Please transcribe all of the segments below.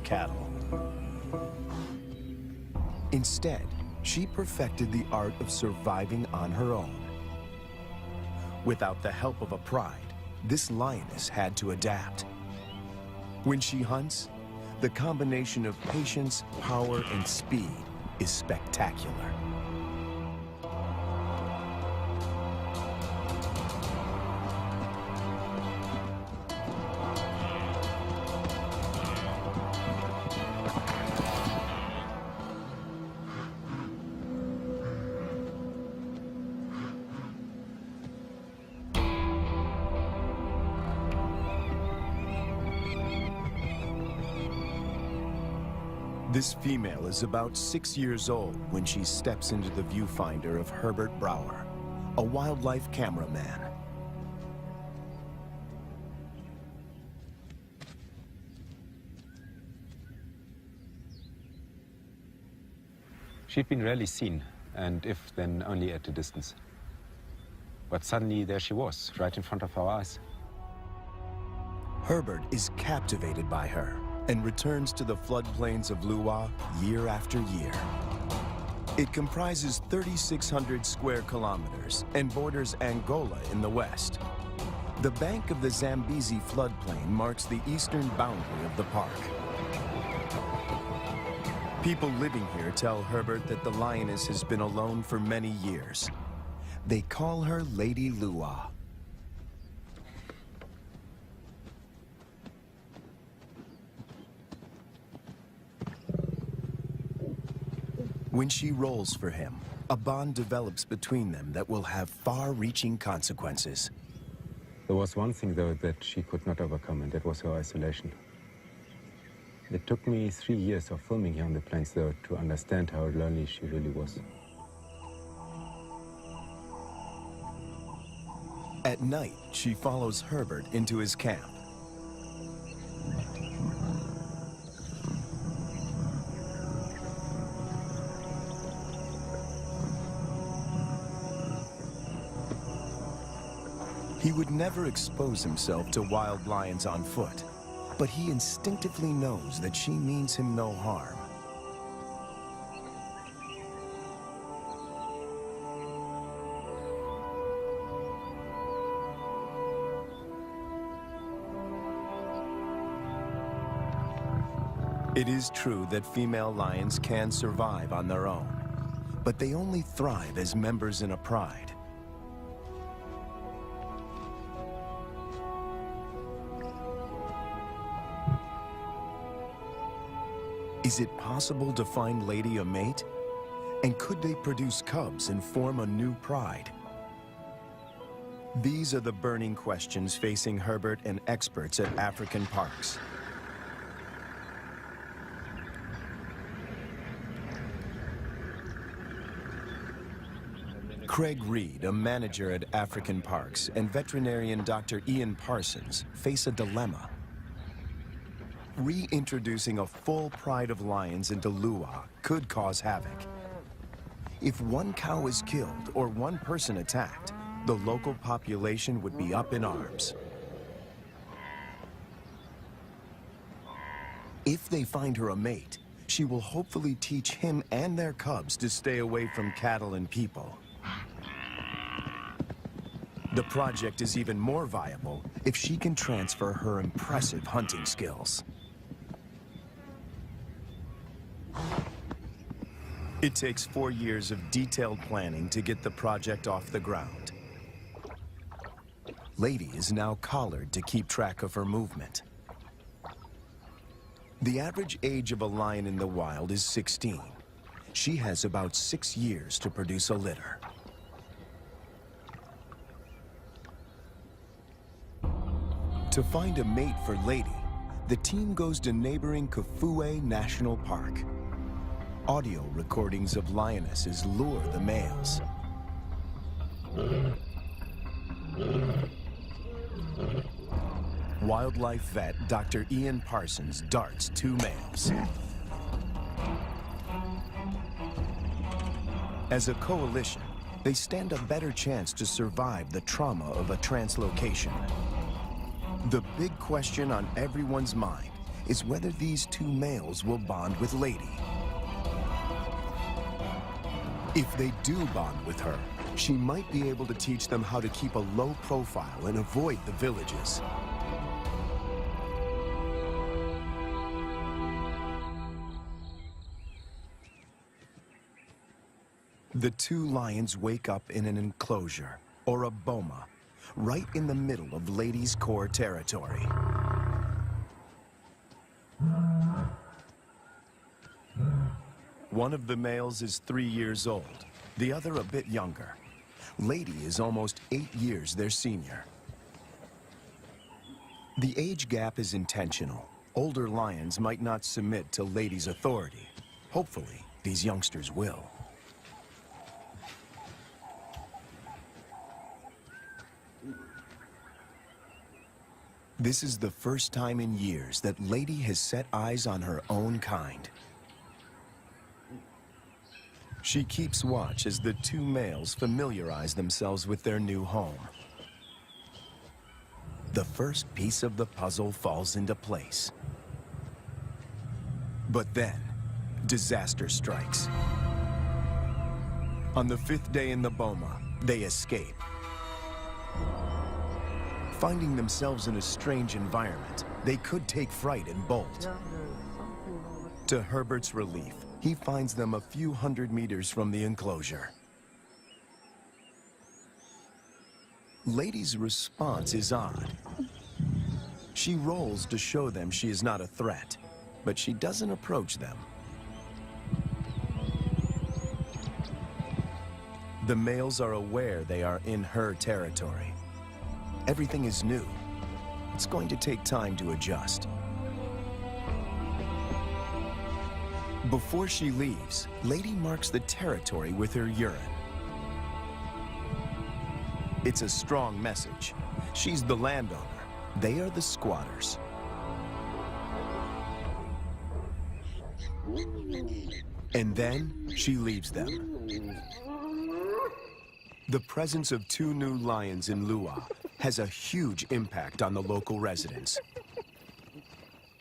cattle. Instead, she perfected the art of surviving on her own. Without the help of a pride, this lioness had to adapt. When she hunts, the combination of patience, power, and speed is spectacular. This female is about 6 years old when she steps into the viewfinder of Herbert Brouwer, a wildlife cameraman. She'd been rarely seen, and if then only at a distance. But suddenly there she was, right in front of our eyes. Herbert is captivated by her and returns to the floodplains of Luwa year after year. It comprises 3,600 square kilometers and borders Angola in the west. The bank of the Zambezi floodplain marks the eastern boundary of the park. People living here tell Herbert that the lioness has been alone for many years. They call her Lady Luwa. When she rolls for him, a bond develops between them that will have far-reaching consequences. There was one thing, though, that she could not overcome, and that was her isolation. It took me 3 years of filming here on the plains, though, to understand how lonely she really was. At night, she follows Herbert into his camp. He would never expose himself to wild lions on foot, but he instinctively knows that she means him no harm. It is true that female lions can survive on their own, but they only thrive as members in a pride. Is it possible to find Lady a mate? And could they produce cubs and form a new pride? These are the burning questions facing Herbert and experts at African parks. Craig Reed, a manager at African parks, and veterinarian Dr. Ian Parsons face a dilemma. Reintroducing a full pride of lions into Luwa could cause havoc. If one cow is killed or one person attacked, the local population would be up in arms. If they find her a mate, she will hopefully teach him and their cubs to stay away from cattle and people. The project is even more viable if she can transfer her impressive hunting skills. It takes 4 years of detailed planning to get the project off the ground. Lady is now collared to keep track of her movement. The average age of a lion in the wild is 16. She has about 6 years to produce a litter. To find a mate for Lady, the team goes to neighboring Kafue National Park. Audio recordings of lionesses lure the males. Wildlife vet Dr. Ian Parsons darts 2 males. As a coalition, they stand a better chance to survive the trauma of a translocation. The big question on everyone's mind is whether these two males will bond with Lady. If they do bond with her, she might be able to teach them how to keep a low profile and avoid the villages. The two lions wake up in an enclosure, or a boma, right in the middle of Lady's core territory. One of the males is 3 years old, the other a bit younger. Lady is almost 8 years their senior. The age gap is intentional. Older lions might not submit to Lady's authority. Hopefully, these youngsters will. This is the first time in years that Lady has set eyes on her own kind. She keeps watch as the two males familiarize themselves with their new home. The first piece of the puzzle falls into place. But then, disaster strikes. On the 5th day in the boma, they escape. Finding themselves in a strange environment, they could take fright and bolt. To Herbert's relief, he finds them a few hundred meters from the enclosure. Lady's response is odd. She rolls to show them she is not a threat, but she doesn't approach them. The males are aware they are in her territory. Everything is new. It's going to take time to adjust. Before she leaves, Lady marks the territory with her urine. It's a strong message. She's the landowner. They are the squatters. And then she leaves them. The presence of two new lions in Lua has a huge impact on the local residents.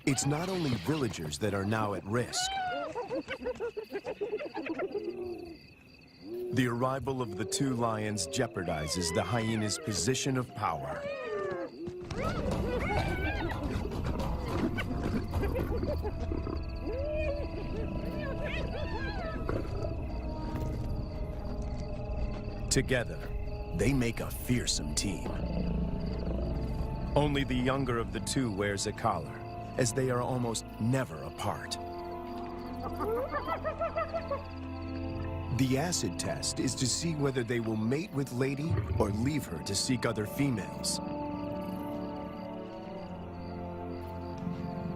It's not only villagers that are now at risk. The arrival of the two lions jeopardizes the hyena's position of power. Together, they make a fearsome team. Only the younger of the two wears a collar, as they are almost never apart. The acid test is to see whether they will mate with Lady or leave her to seek other females.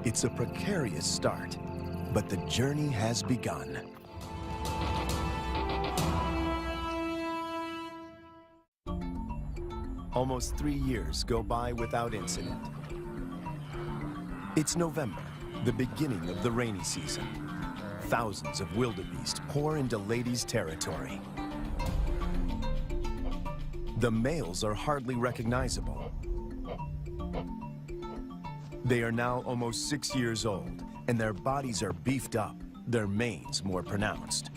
It's a precarious start, but the journey has begun. Almost 3 years go by without incident. It's November, the beginning of the rainy season. Thousands of wildebeests pour into Lady's territory. The males are hardly recognizable. They are now almost 6 years old, and their bodies are beefed up, their manes more pronounced.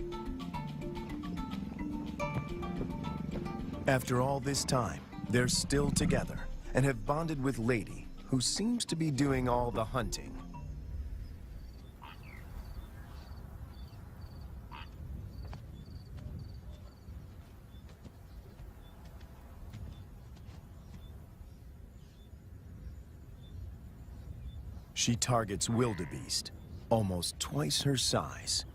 After all this time, they're still together and have bonded with Lady, who seems to be doing all the hunting. She targets wildebeest, almost twice her size.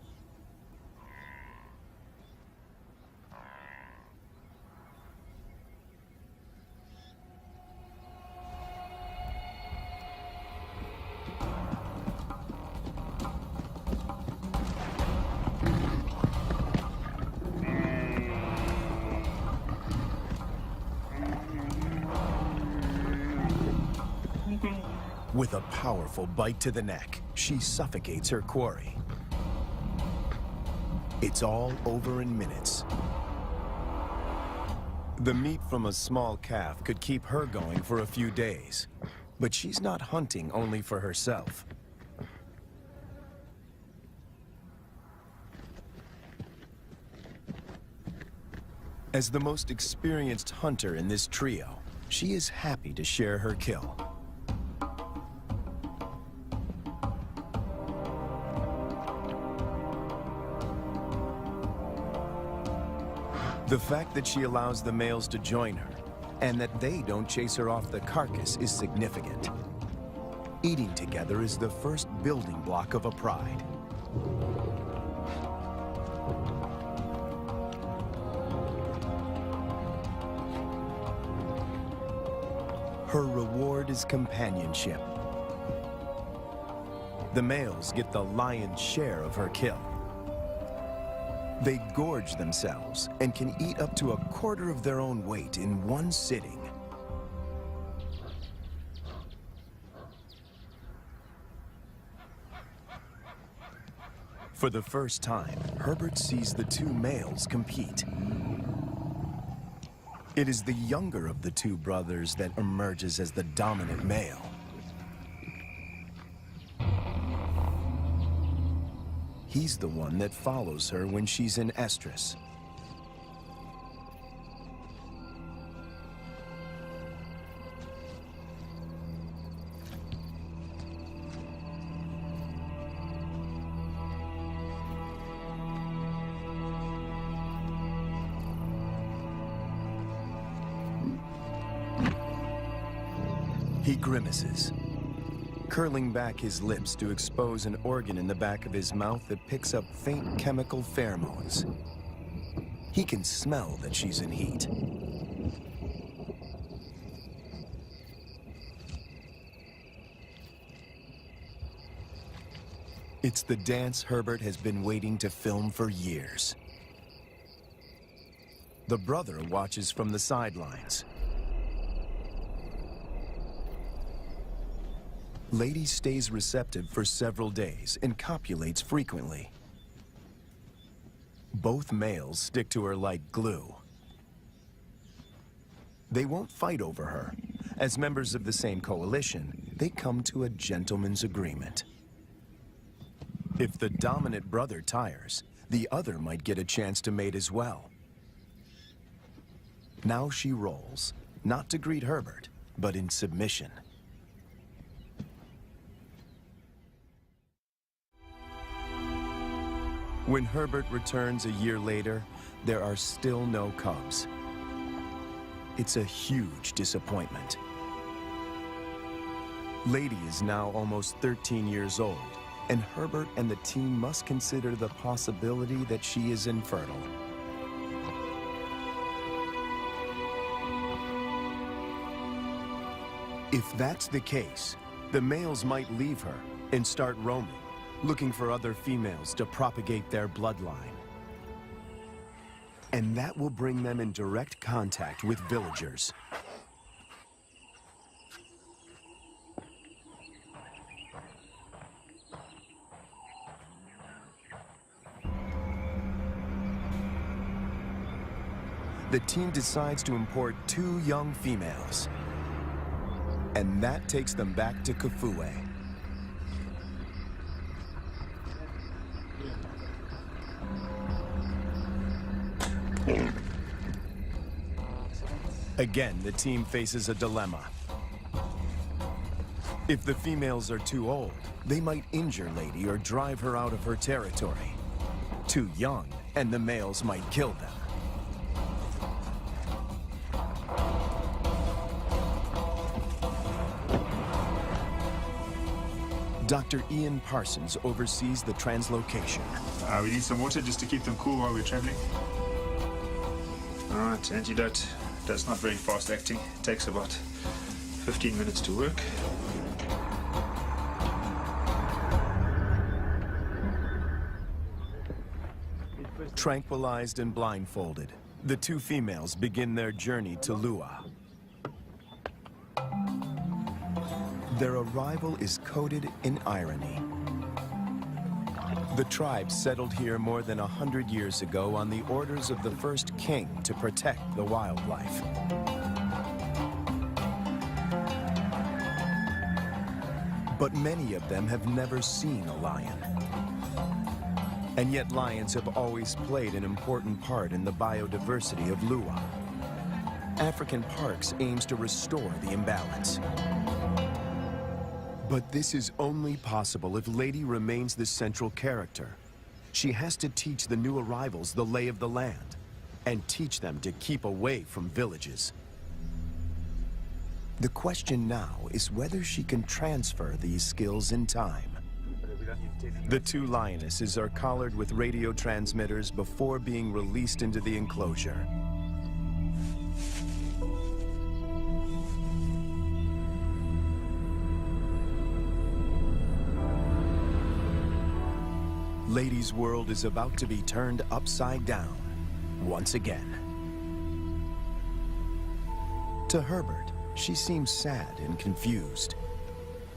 With a powerful bite to the neck, she suffocates her quarry. It's all over in minutes. The meat from a small calf could keep her going for a few days, but she's not hunting only for herself. As the most experienced hunter in this trio, she is happy to share her kill. The fact that she allows the males to join her, and that they don't chase her off the carcass, is significant. Eating together is the first building block of a pride. Her reward is companionship. The males get the lion's share of her kill. They gorge themselves and can eat up to a quarter of their own weight in one sitting. For the first time, Herbert sees the two males compete. It is the younger of the two brothers that emerges as the dominant male. He's the one that follows her when she's in estrus. He grimaces, curling back his lips to expose an organ in the back of his mouth that picks up faint chemical pheromones. He can smell that she's in heat. It's the dance Herbert has been waiting to film for years. The brother watches from the sidelines. Lady stays receptive for several days and copulates frequently. Both males stick to her like glue. They won't fight over her. As members of the same coalition, they come to a gentleman's agreement. If the dominant brother tires, the other might get a chance to mate as well. Now she rolls, not to greet Herbert, but in submission. When Herbert returns a year later, there are still no cubs. It's a huge disappointment. Lady is now almost 13 years old, and Herbert and the team must consider the possibility that she is infertile. If that's the case, the males might leave her and start roaming, looking for other females to propagate their bloodline. And that will bring them in direct contact with villagers. The team decides to import 2 young females. And that takes them back to Kafue. Again, the team faces a dilemma. If the females are too old, they might injure Lady or drive her out of her territory. Too young, and the males might kill them. Dr. Ian Parsons oversees the translocation. We need some water just to keep them cool while we're traveling. All right, antidote. That's not very fast acting. It takes about 15 minutes to work. Tranquilized and blindfolded, the 2 females begin their journey to Lua. Their arrival is coded in irony. The tribe settled here more than 100 years ago on the orders of the first king to protect the wildlife. But many of them have never seen a lion. And yet lions have always played an important part in the biodiversity of Luwa. African Parks aims to restore the imbalance. But this is only possible if Lady remains the central character. She has to teach the new arrivals the lay of the land, and teach them to keep away from villages. The question now is whether she can transfer these skills in time. The two lionesses are collared with radio transmitters before being released into the enclosure. Lady's world is about to be turned upside down, once again. To Herbert, she seems sad and confused.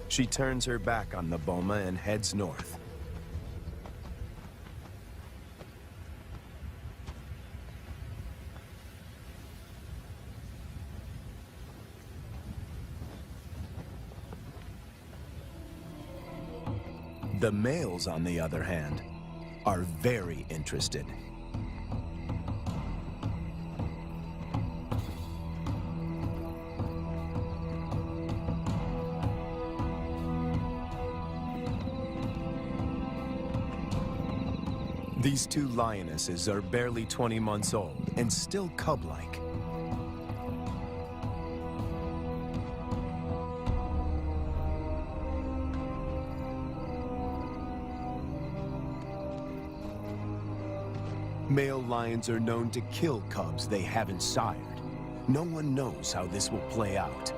She turns her back on the boma and heads north. The males, on the other hand, are very interested. These two lionesses are barely 20 months old and still cub-like. Male lions are known to kill cubs they haven't sired. No one knows how this will play out.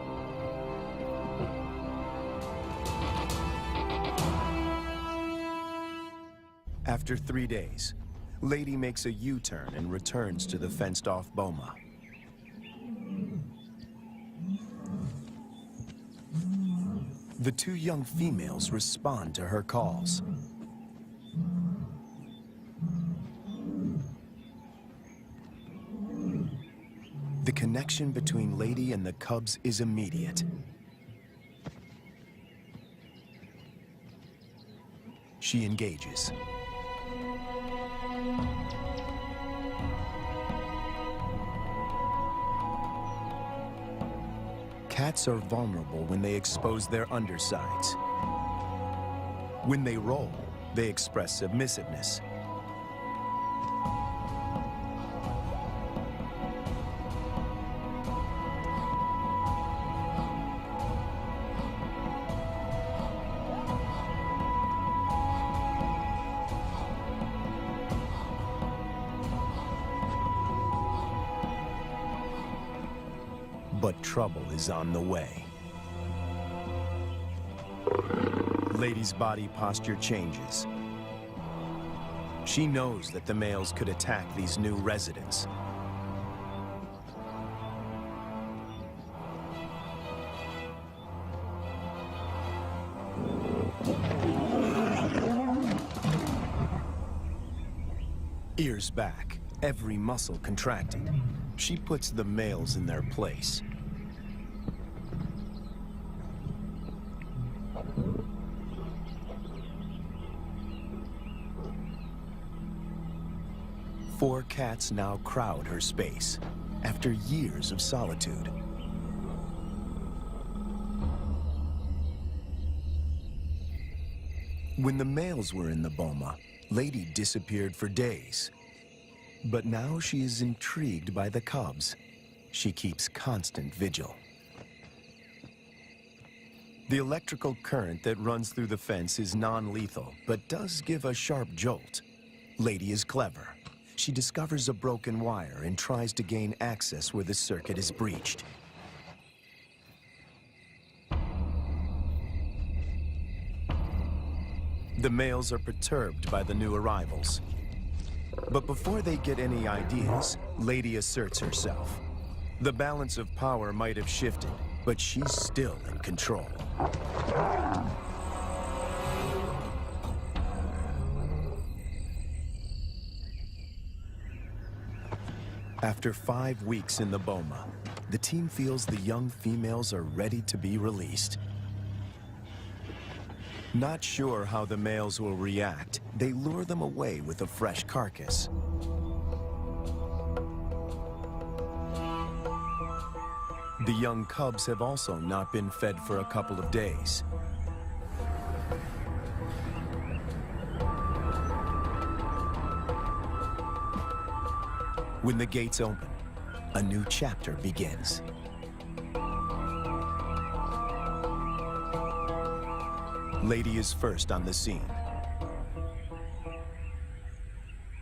After 3 days, Lady makes a U-turn and returns to the fenced-off boma. The two young females respond to her calls. The connection between Lady and the cubs is immediate. She engages. Cats are vulnerable when they expose their undersides. When they roll, they express submissiveness. But trouble is on the way. Lady's body posture changes. She knows that the males could attack these new residents. Ears back, every muscle contracted. She puts the males in their place. Four cats now crowd her space, after years of solitude. When the males were in the boma, Lady disappeared for days. But now she is intrigued by the cubs. She keeps constant vigil. The electrical current that runs through the fence is non-lethal, but does give a sharp jolt. Lady is clever. She discovers a broken wire and tries to gain access where the circuit is breached. The males are perturbed by the new arrivals. But before they get any ideas, Lady asserts herself. The balance of power might have shifted, but she's still in control. After 5 weeks in the boma, the team feels the young females are ready to be released. Not sure how the males will react, they lure them away with a fresh carcass. The young cubs have also not been fed for a couple of days. When the gates open, a new chapter begins. Lady is first on the scene.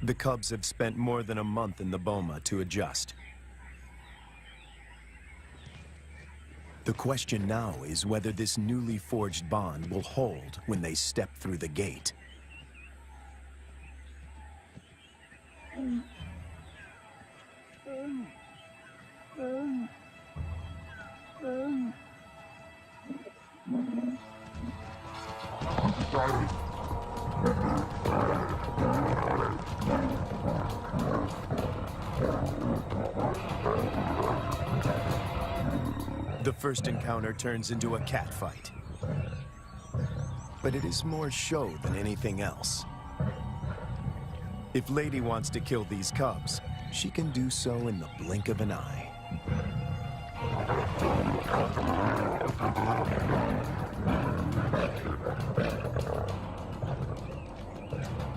The cubs have spent more than a month in the boma to adjust. The question now is whether this newly forged bond will hold when they step through the gate. The first encounter turns into a catfight. But it is more show than anything else. If Lady wants to kill these cubs, she can do so in the blink of an eye.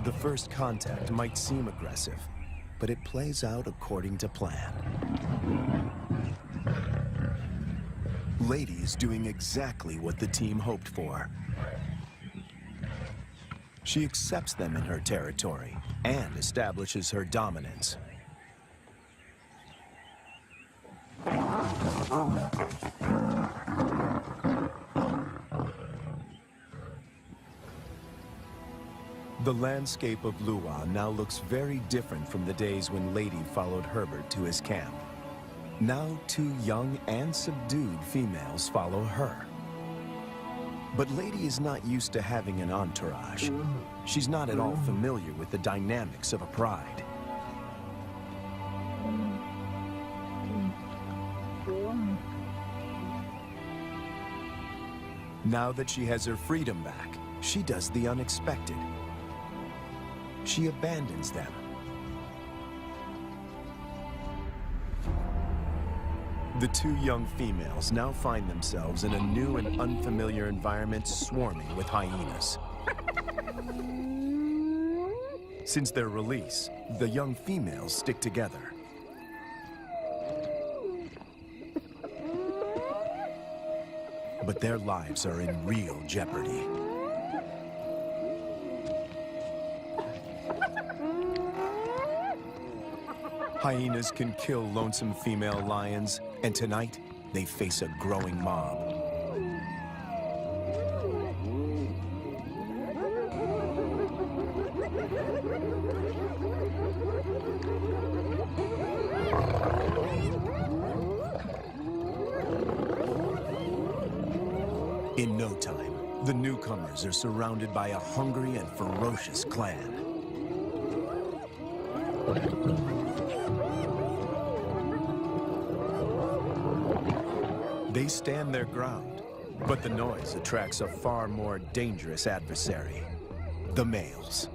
The first contact might seem aggressive, but it plays out according to plan. Lady is doing exactly what the team hoped for. She accepts them in her territory and establishes her dominance. The landscape of Luwa now looks very different from the days when Lady followed Herbert to his camp. Now 2 young and subdued females follow her. But Lady is not used to having an entourage. She's not at all familiar with the dynamics of a pride. Now that she has her freedom back, she does the unexpected. She abandons them. The 2 young females now find themselves in a new and unfamiliar environment swarming with hyenas. Since their release, the young females stick together. But their lives are in real jeopardy. Hyenas can kill lonesome female lions, and tonight, they face a growing mob. In no time, the newcomers are surrounded by a hungry and ferocious clan. They stand their ground, but the noise attracts a far more dangerous adversary, the males.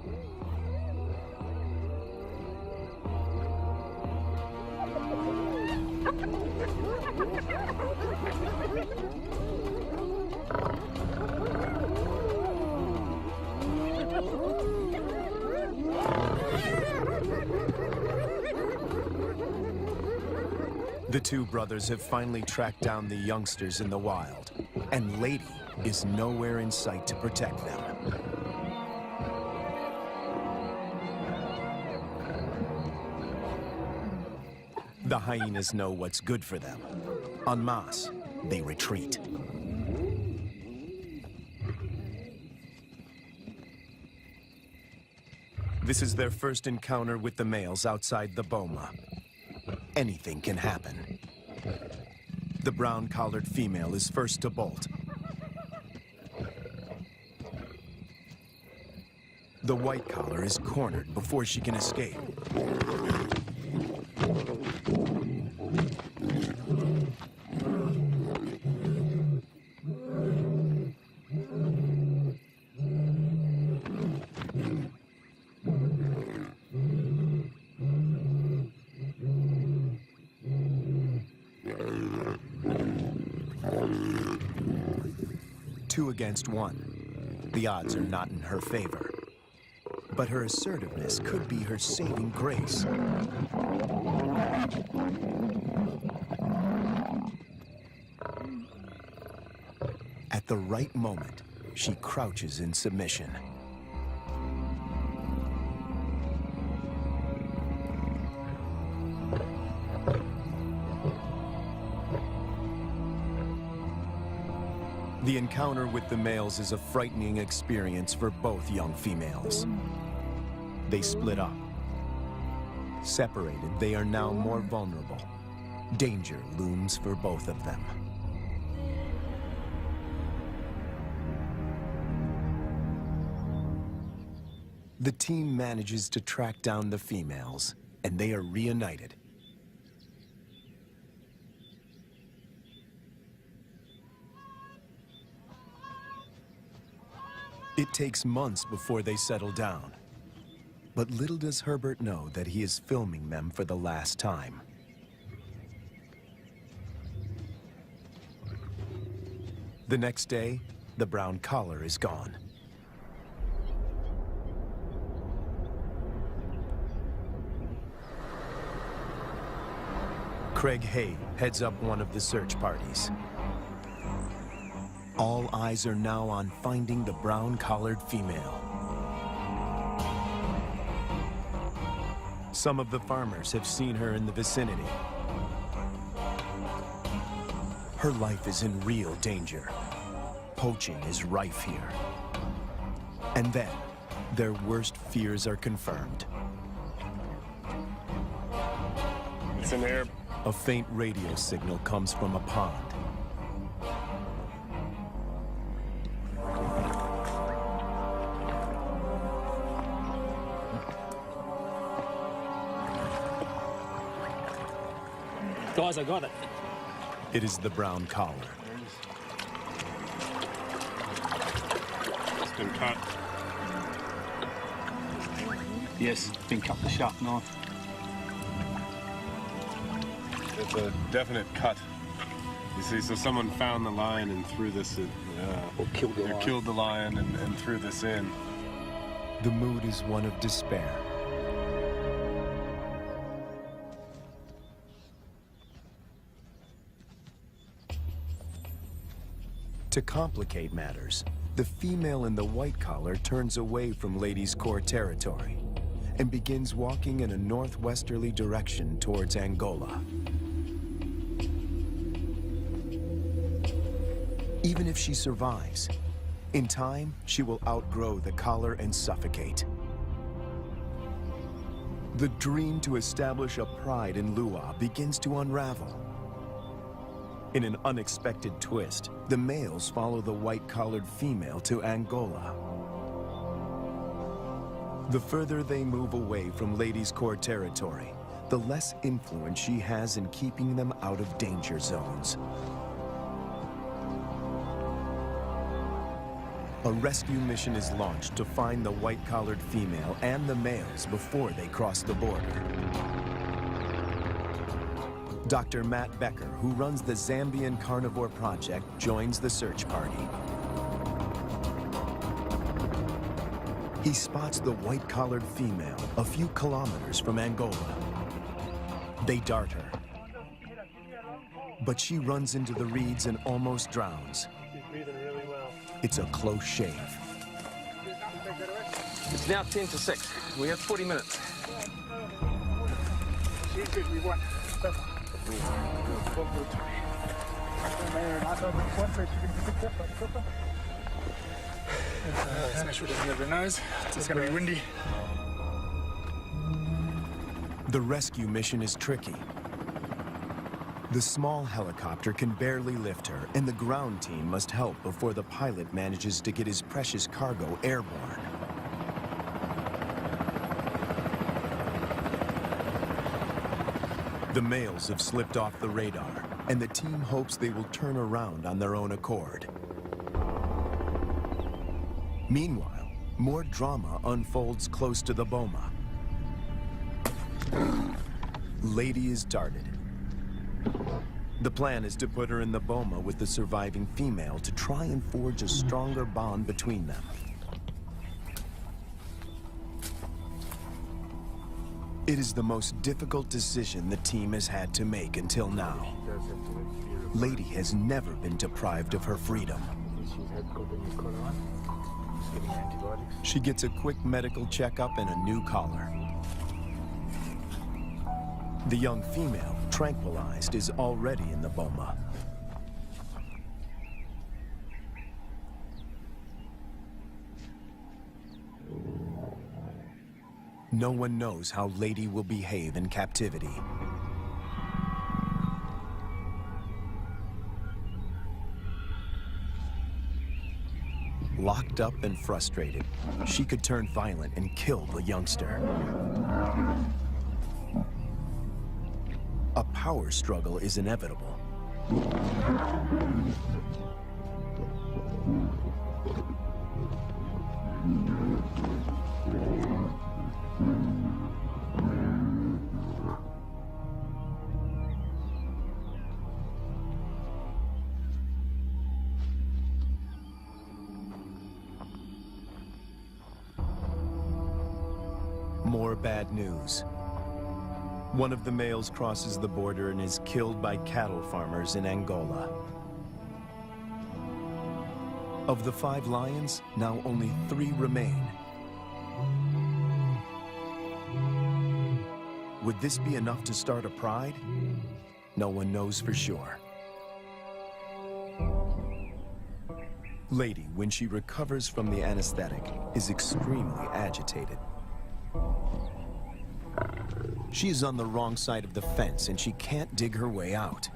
The 2 brothers have finally tracked down the youngsters in the wild, and Lady is nowhere in sight to protect them. The hyenas know what's good for them. En masse, they retreat. This is their first encounter with the males outside the boma. Anything can happen. The brown-collared female is first to bolt. The white collar is cornered before she can escape. 2 against 1. The odds are not in her favor. But her assertiveness could be her saving grace. At the right moment, she crouches in submission. The encounter with the males is a frightening experience for both young females. They split up. Separated, they are now more vulnerable. Danger looms for both of them. The team manages to track down the females, and they are reunited. It takes months before they settle down. But little does Herbert know that he is filming them for the last time. The next day, the brown collar is gone. Craig Hay heads up one of the search parties. All eyes are now on finding the brown-collared female. Some of the farmers have seen her in the vicinity. Her life is in real danger. Poaching is rife here. And then, their worst fears are confirmed. It's an air. A faint radio signal comes from a pond. Guys, I got it. It is the brown collar. It's been cut. Yes, been cut with a sharp knife. It's a definite cut. You see, so someone found the lion and threw this in. Or killed the lion. Killed the lion and threw this in. The mood is one of despair. To complicate matters, the female in the white collar turns away from Ladies' Corps territory and begins walking in a northwesterly direction towards Angola. Even if she survives, in time, she will outgrow the collar and suffocate. The dream to establish a pride in Lua begins to unravel. In an unexpected twist, the males follow the white-collared female to Angola. The further they move away from Ladies' Corps territory, the less influence she has in keeping them out of danger zones. A rescue mission is launched to find the white-collared female and the males before they cross the border. Dr. Matt Becker, who runs the Zambian Carnivore Project, joins the search party. He spots the white-collared female a few kilometers from Angola. They dart her. But she runs into the reeds and almost drowns. She's breathing really well. It's a close shave. It's now 10 to 6. We have 40 minutes. She's good. We won. Let's make sure it doesn't hit her nose. It's going to be windy. The rescue mission is tricky. The small helicopter can barely lift her, and the ground team must help before the pilot manages to get his precious cargo airborne. The males have slipped off the radar, and the team hopes they will turn around on their own accord. Meanwhile, more drama unfolds close to the boma. Lady is darted. The plan is to put her in the boma with the surviving female to try and forge a stronger bond between them. It is the most difficult decision the team has had to make until now. Lady has never been deprived of her freedom. She gets a quick medical checkup and a new collar. The young female, tranquilized, is already in the boma. No one knows how Lady will behave in captivity. Locked up and frustrated, she could turn violent and kill the youngster. A power struggle is inevitable. More bad news. One of the males crosses the border and is killed by cattle farmers in Angola. Of the 5 lions, now only 3 remain. Would this be enough to start a pride? No one knows for sure. Lady, when she recovers from the anesthetic, is extremely agitated. She is on the wrong side of the fence and she can't dig her way out.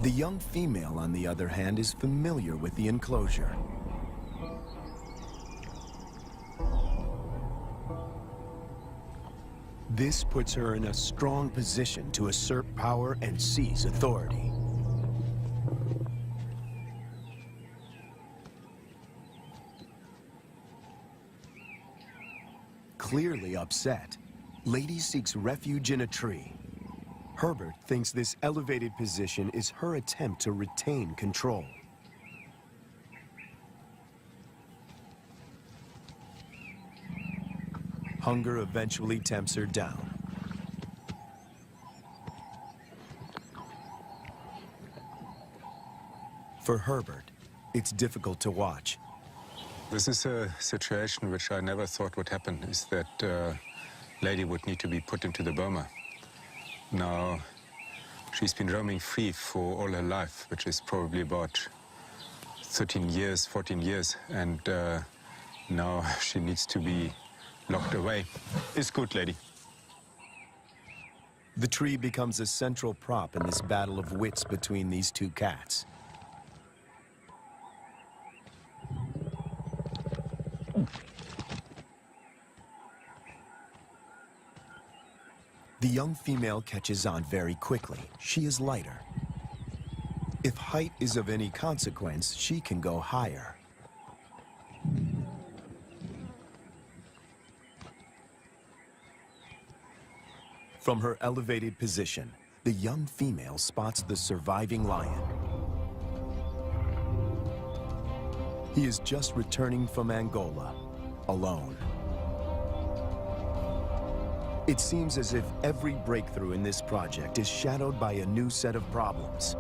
The young female, on the other hand, is familiar with the enclosure. This puts her in a strong position to assert power and seize authority. Clearly upset, Lady seeks refuge in a tree. Herbert thinks this elevated position is her attempt to retain control. Hunger eventually tempts her down. For Herbert, it's difficult to watch. This is a situation which I never thought would happen, is that Lady would need to be put into the boma. Now, she's been roaming free for all her life, which is probably about 13 years, 14 years, and now she needs to be locked away. It's good, Lady. The tree becomes a central prop in this battle of wits between these 2 cats. The young female catches on very quickly. She is lighter. If height is of any consequence, she can go higher. From her elevated position, the young female spots the surviving lion. He is just returning from Angola, alone. It seems as if every breakthrough in this project is shadowed by a new set of problems.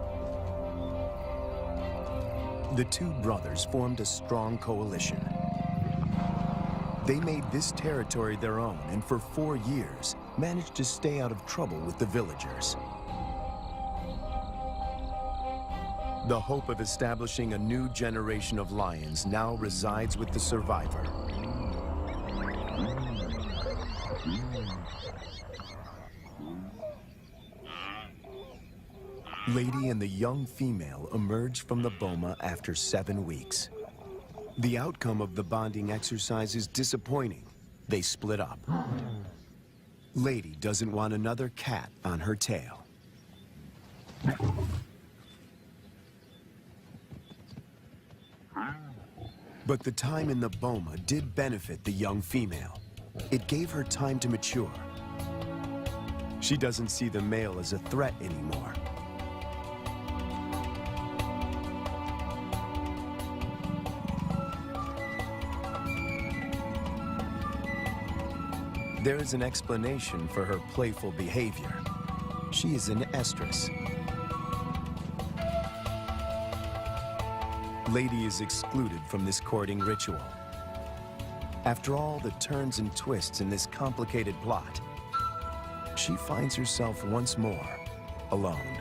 The 2 brothers formed a strong coalition. They made this territory their own and for 4 years managed to stay out of trouble with the villagers. The hope of establishing a new generation of lions now resides with the survivor. Lady and the young female emerge from the boma after 7 weeks. The outcome of the bonding exercise is disappointing. They split up. Lady doesn't want another cat on her tail. But the time in the boma did benefit the young female. It gave her time to mature. She doesn't see the male as a threat anymore. There is an explanation for her playful behavior. She is an estrus. Lady is excluded from this courting ritual. After all the turns and twists in this complicated plot, she finds herself once more alone.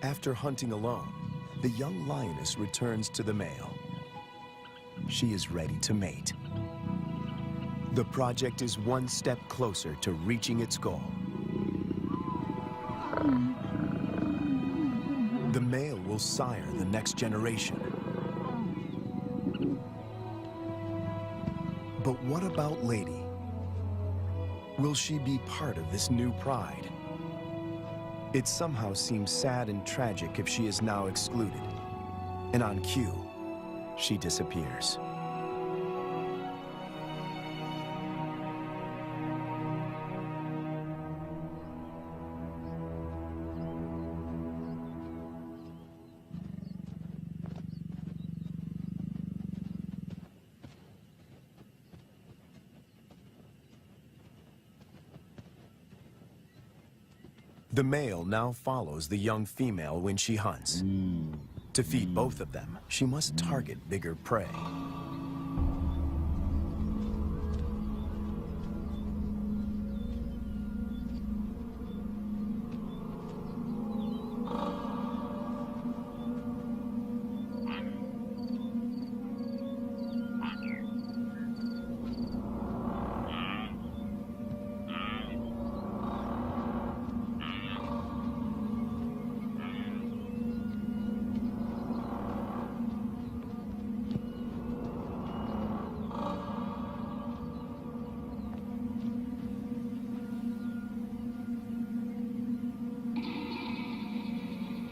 After hunting alone, the young lioness returns to the male. She is ready to mate. The project is one step closer to reaching its goal. The male will sire the next generation. But what about Lady? Will she be part of this new pride? It somehow seems sad and tragic if she is now excluded. And on cue, she disappears. The male now follows the young female when she hunts. To feed both of them, she must target bigger prey.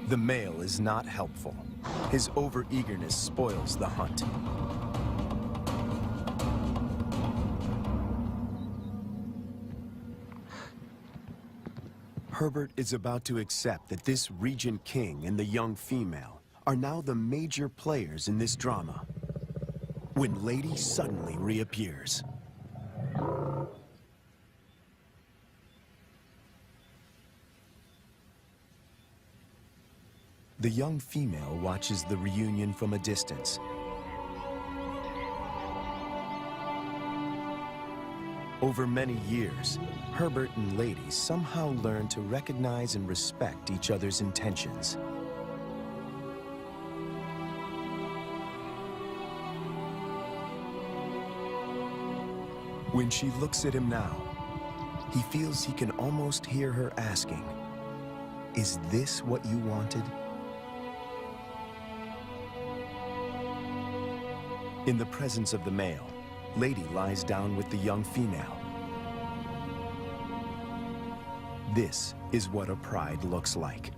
The male is not helpful. His overeagerness spoils the hunt. Herbert is about to accept that this Regent King and the young female are now the major players in this drama, when Lady suddenly reappears. The young female watches the reunion from a distance. Over many years, Herbert and Lady somehow learn to recognize and respect each other's intentions. When she looks at him now, he feels he can almost hear her asking, "Is this what you wanted?" In the presence of the male, Lady lies down with the young female. This is what a pride looks like.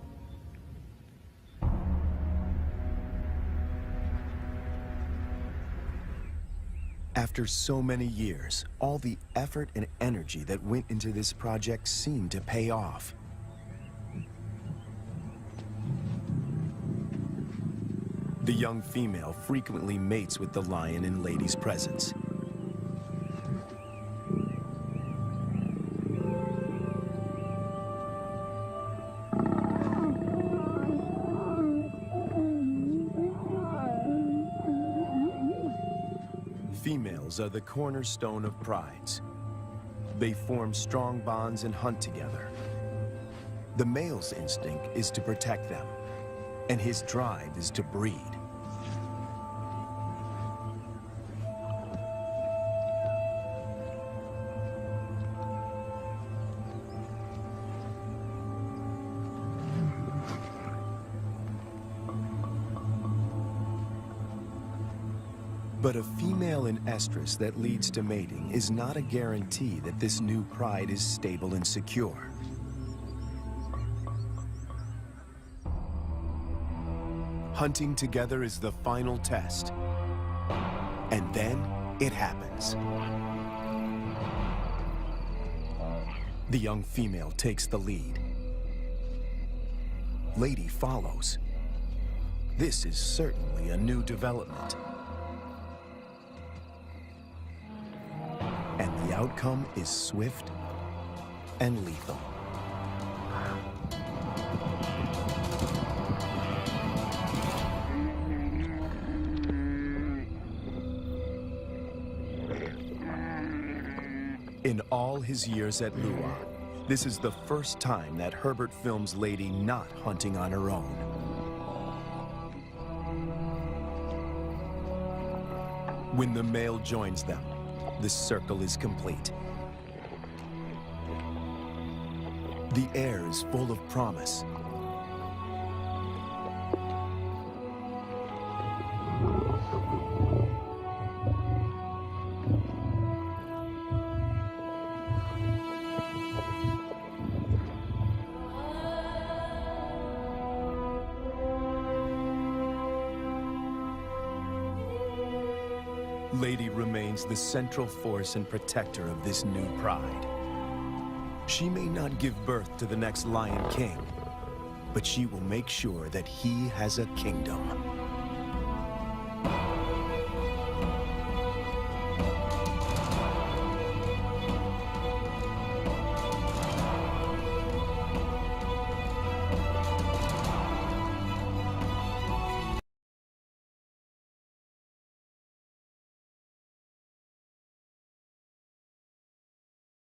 After so many years, all the effort and energy that went into this project seemed to pay off. The young female frequently mates with the lion in Lady's presence. Females are the cornerstone of prides. They form strong bonds and hunt together. The male's instinct is to protect them, and his drive is to breed. But a female in estrus that leads to mating is not a guarantee that this new pride is stable and secure. Hunting together is the final test. And then it happens. The young female takes the lead. Lady follows. This is certainly a new development. And the outcome is swift and lethal. In all his years at Lua, this is the first time that Herbert films Lady not hunting on her own. When the male joins them, the circle is complete. The air is full of promise. Lady remains the central force and protector of this new pride. She may not give birth to the next Lion King, but she will make sure that he has a kingdom.